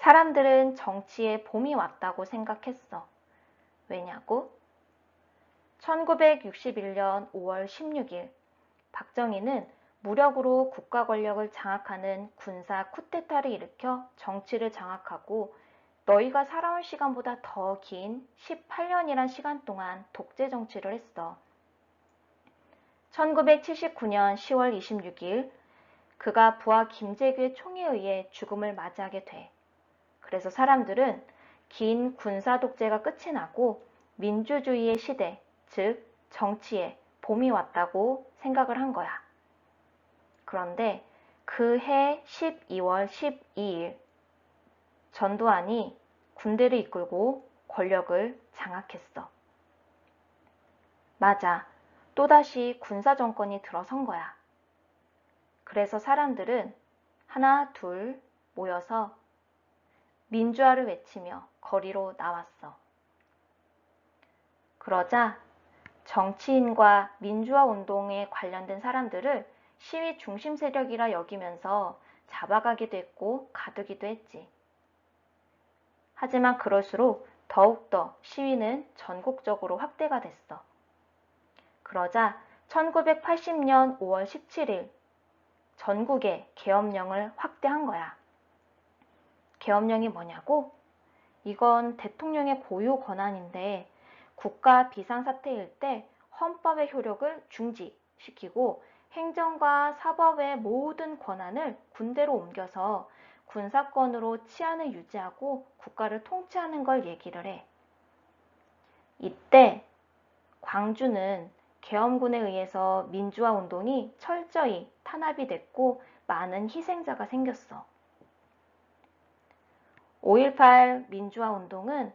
사람들은 정치에 봄이 왔다고 생각했어. 왜냐고? 1961년 5월 16일 박정희는 무력으로 국가 권력을 장악하는 군사 쿠데타를 일으켜 정치를 장악하고 너희가 살아온 시간보다 더 긴 18년이란 시간 동안 독재 정치를 했어. 1979년 10월 26일 그가 부하 김재규의 총에 의해 죽음을 맞이하게 돼. 그래서 사람들은 긴 군사 독재가 끝이 나고 민주주의의 시대, 즉 정치에 봄이 왔다고 생각을 한 거야. 그런데 그 해 12월 12일 전두환이 군대를 이끌고 권력을 장악했어. 맞아. 또다시 군사 정권이 들어선 거야. 그래서 사람들은 하나, 둘 모여서 민주화를 외치며 거리로 나왔어. 그러자 정치인과 민주화 운동에 관련된 사람들을 시위 중심 세력이라 여기면서 잡아가기도 했고 가두기도 했지. 하지만 그럴수록 더욱더 시위는 전국적으로 확대가 됐어. 그러자 1980년 5월 17일 전국에 계엄령을 확대한 거야. 계엄령이 뭐냐고? 이건 대통령의 고유 권한인데 국가 비상사태일 때 헌법의 효력을 중지시키고 행정과 사법의 모든 권한을 군대로 옮겨서 군사권으로 치안을 유지하고 국가를 통치하는 걸 얘기를 해. 이때 광주는 계엄군에 의해서 민주화 운동이 철저히 탄압이 됐고 많은 희생자가 생겼어. 5.18 민주화 운동은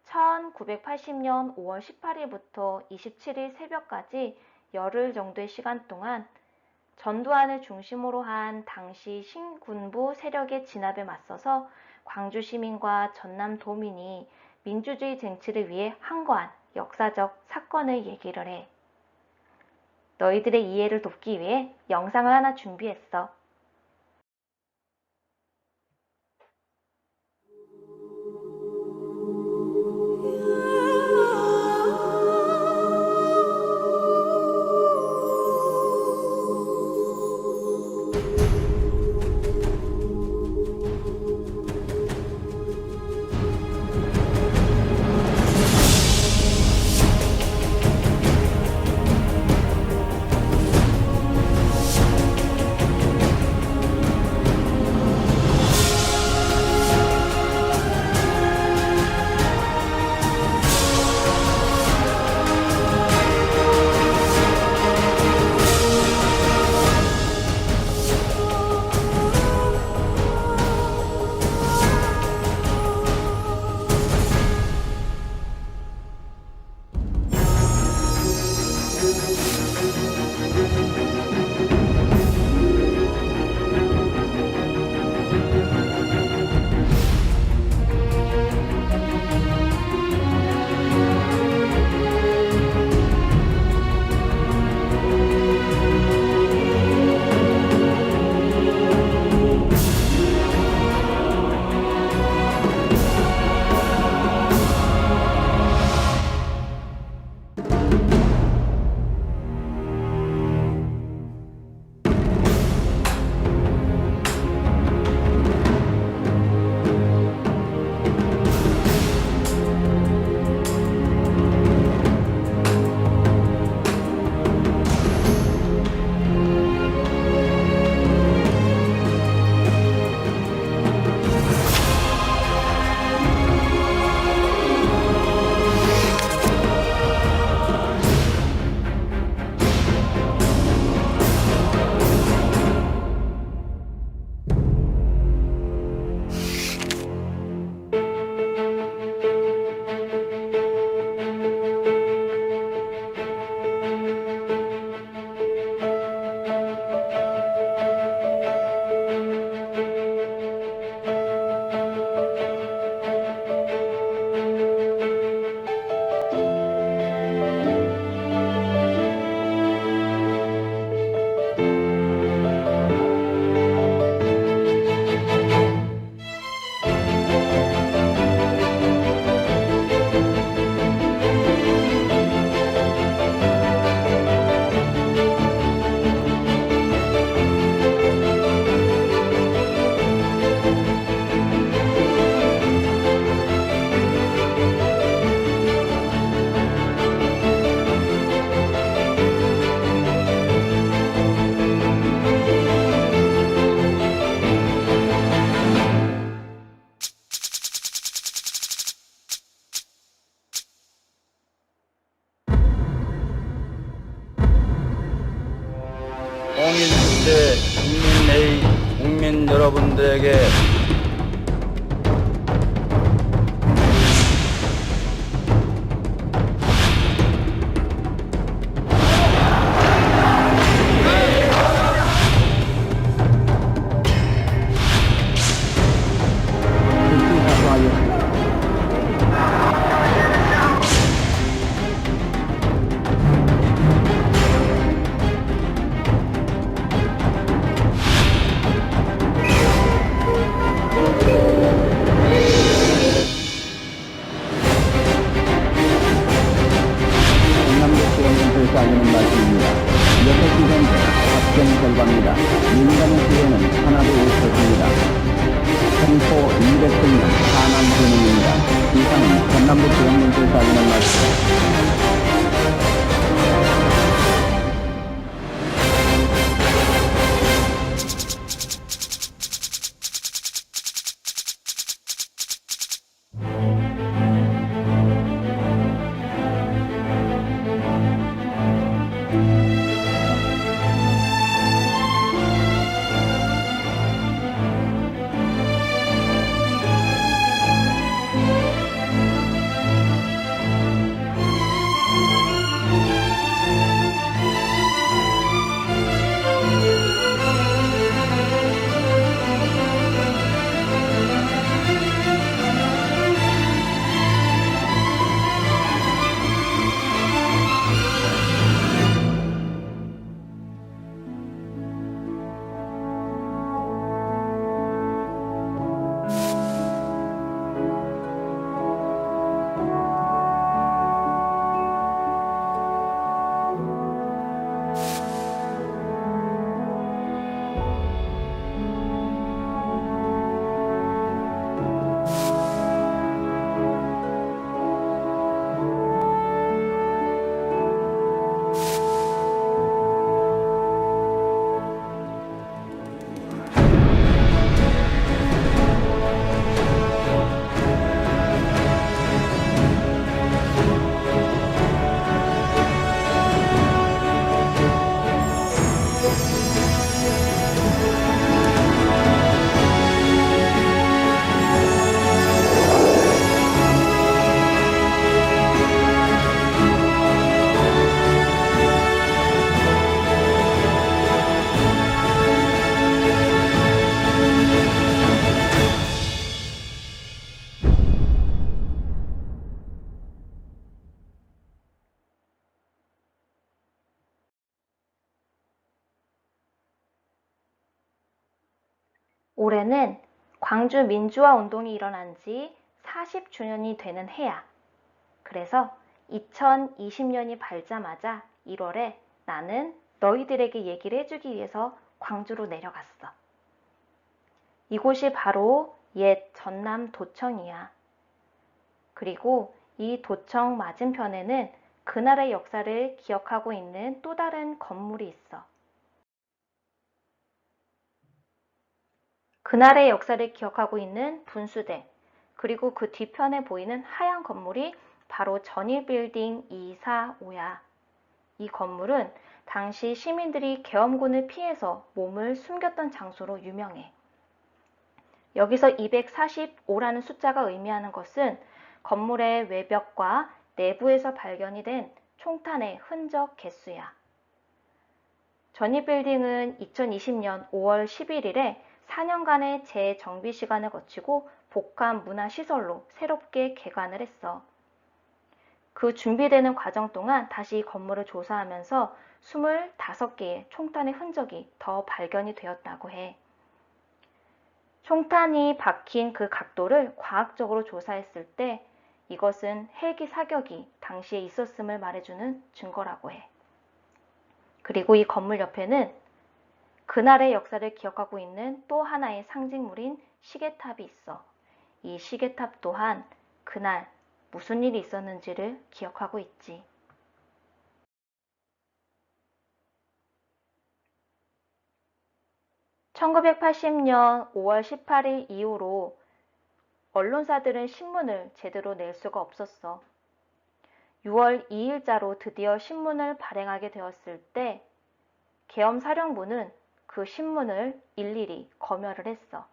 1980년 5월 18일부터 27일 새벽까지 열흘 정도의 시간 동안 전두환을 중심으로 한 당시 신군부 세력의 진압에 맞서서 광주 시민과 전남 도민이 민주주의 쟁취를 위해 항거한 역사적 사건을 얘기를 해. 너희들의 이해를 돕기 위해 영상을 하나 준비했어. 시민 여러분들에게 전남도지원에서 알리는 말씀입니다. 6시 현재 합정 결과입니다. 민간의 수혜는 하나도 없었습니다. 생포 200명 하남 진흥입니다. 이상은 전남도지원에서 알리는 말씀입니다. 올해는 광주 민주화 운동이 일어난 지 40주년이 되는 해야. 그래서 2020년이 밝자마자 1월에 나는 너희들에게 얘기를 해주기 위해서 광주로 내려갔어. 이곳이 바로 옛 전남 도청이야. 그리고 이 도청 맞은편에는 그날의 역사를 기억하고 있는 또 다른 건물이 있어. 그날의 역사를 기억하고 있는 분수대, 그리고 그 뒤편에 보이는 하얀 건물이 바로 전일빌딩 245야. 이 건물은 당시 시민들이 계엄군을 피해서 몸을 숨겼던 장소로 유명해. 여기서 245라는 숫자가 의미하는 것은 건물의 외벽과 내부에서 발견이 된 총탄의 흔적 개수야. 전일빌딩은 2020년 5월 11일에 4년간의 재정비 시간을 거치고 복합 문화시설로 새롭게 개관을 했어. 그 준비되는 과정 동안 다시 이 건물을 조사하면서 25개의 총탄의 흔적이 더 발견이 되었다고 해. 총탄이 박힌 그 각도를 과학적으로 조사했을 때 이것은 헬기 사격이 당시에 있었음을 말해주는 증거라고 해. 그리고 이 건물 옆에는 그날의 역사를 기억하고 있는 또 하나의 상징물인 시계탑이 있어. 이 시계탑 또한 그날 무슨 일이 있었는지를 기억하고 있지. (1980년 5월 18일) 이후로 언론사들은 신문을 제대로 낼 수가 없었어. 6월 2일자로 드디어 신문을 발행하게 되었을 때 계엄사령부는 그 그 신문을 일일이 검열을 했어.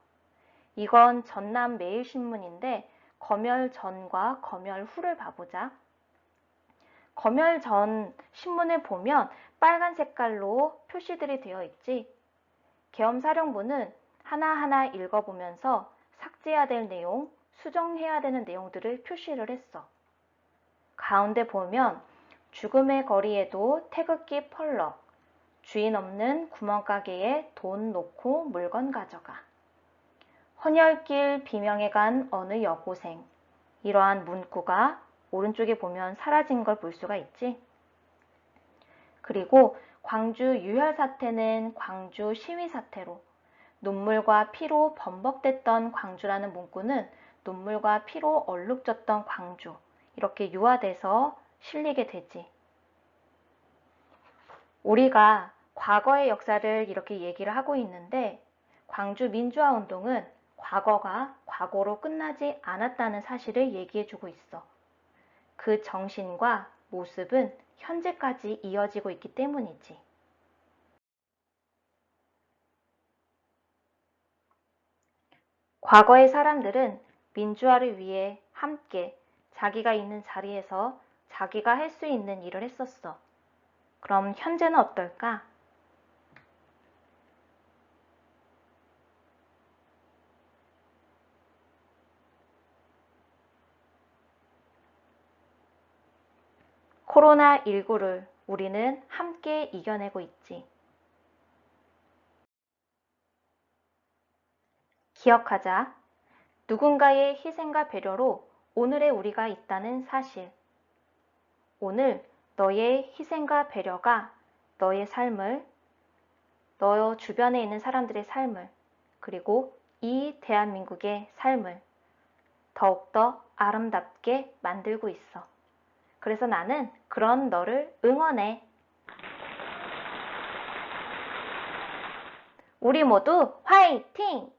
이건 전남 매일신문인데 검열 전과 검열 후를 봐보자. 검열 전 신문을 보면 빨간 색깔로 표시들이 되어 있지. 계엄사령부는 하나하나 읽어보면서 삭제해야 될 내용, 수정해야 되는 내용들을 표시를 했어. 가운데 보면 죽음의 거리에도 태극기 펄럭, 주인 없는 구멍가게에 돈 놓고 물건 가져가. 헌혈길 비명에 간 어느 여고생. 이러한 문구가 오른쪽에 보면 사라진 걸 볼 수가 있지. 그리고 광주 유혈 사태는 광주 시위 사태로, 눈물과 피로 범벅됐던 광주라는 문구는 눈물과 피로 얼룩졌던 광주, 이렇게 유화돼서 실리게 되지. 우리가 과거의 역사를 이렇게 얘기를 하고 있는데 광주 민주화 운동은 과거가 과거로 끝나지 않았다는 사실을 얘기해주고 있어. 그 정신과 모습은 현재까지 이어지고 있기 때문이지. 과거의 사람들은 민주화를 위해 함께 자기가 있는 자리에서 자기가 할 수 있는 일을 했었어. 그럼 현재는 어떨까? 코로나19를 우리는 함께 이겨내고 있지. 기억하자. 누군가의 희생과 배려로 오늘의 우리가 있다는 사실. 오늘 너의 희생과 배려가 너의 삶을, 너 주변에 있는 사람들의 삶을, 그리고 이 대한민국의 삶을 더욱더 아름답게 만들고 있어. 그래서 나는 그런 너를 응원해. 우리 모두 화이팅!